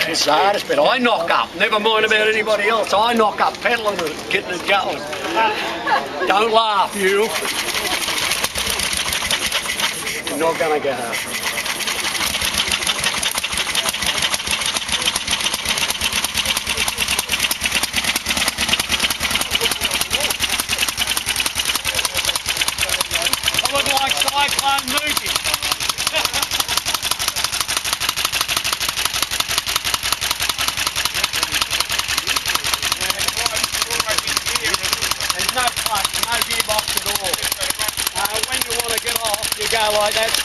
It's the hardest bit. I knock up, never mind about anybody else. I knock up pedaling it, getting it going. Don't laugh, you. You're not going to get hurt. I look like Cyclone Mookie. There's no clutch, no gearbox at all. When you want to get off, you go like that.